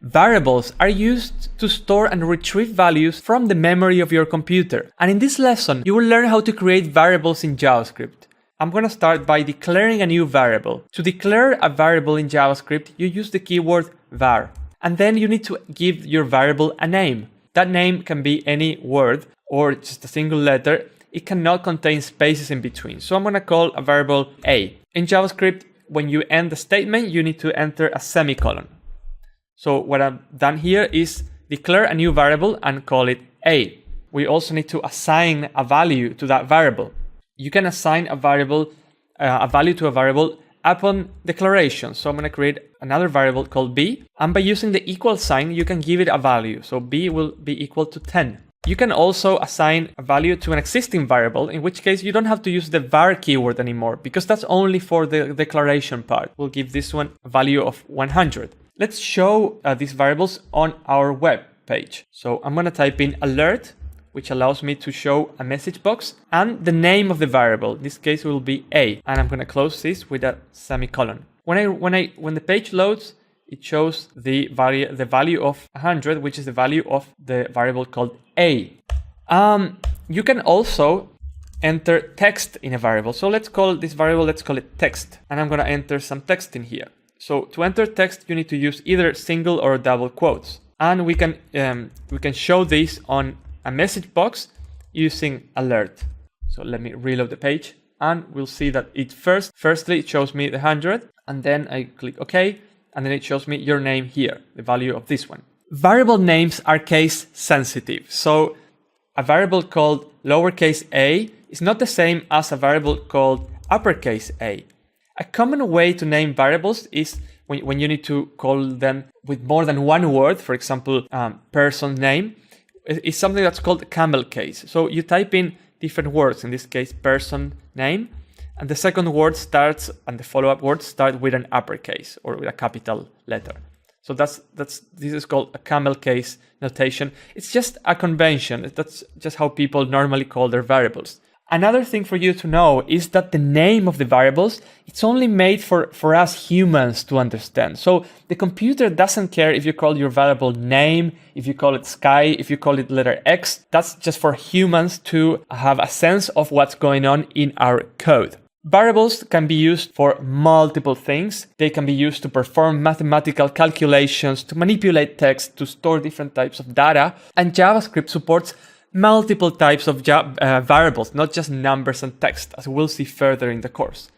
Variables are used to store and retrieve values from the memory of your computer. And in this lesson, you will learn how to create variables in JavaScript. I'm going to start by declaring a new variable. To declare a variable in JavaScript, you use the keyword var. And then you need to give your variable a name. That name can be any word or just a single letter. It cannot contain spaces in between. So I'm going to call a variable a. In JavaScript, when you end the statement, you need to enter a semicolon. So what I've done here is declare a new variable and call it a. We also need to assign a value to that variable. You can assign a value to a variable upon declaration. So I'm going to create another variable called b, and by using the equal sign, you can give it a value. So b will be equal to 10. You can also assign a value to an existing variable, in which case you don't have to use the var keyword anymore, because that's only for the declaration part. We'll give this one a value of 100. Let's show these variables on our web page. So I'm going to type in alert, which allows me to show a message box, and the name of the variable. In this case will be a, and I'm going to close this with a semicolon. When the page loads, it shows the value of 100, which is the value of the variable called a. You can also enter text in a variable. So let's call this variable, let's call it text, and I'm going to enter some text in here. So to enter text, you need to use either single or double quotes, and we can show this on a message box using alert. So let me reload the page, and we'll see that firstly it shows me the 100, and then I click OK, and then it shows me your name here, the value of this one. Variable names are case sensitive, so a variable called lowercase a is not the same as a variable called uppercase a. A common way to name variables is when you need to call them with more than one word. For example, personName is something that's called camel case. So you type in different words, in this case personName, and the second word starts and the follow-up words start with an uppercase or with a capital letter. So this is called a camel case notation. It's just a convention. That's just how people normally call their variables. Another thing for you to know is that the name of the variables, it's only made for us humans to understand. So the computer doesn't care if you call your variable name, if you call it sky, if you call it letter X. That's just for humans to have a sense of what's going on in our code. Variables can be used for multiple things. They can be used to perform mathematical calculations, to manipulate text, to store different types of data. And JavaScript supports multiple types of variables, not just numbers and text, as we'll see further in the course.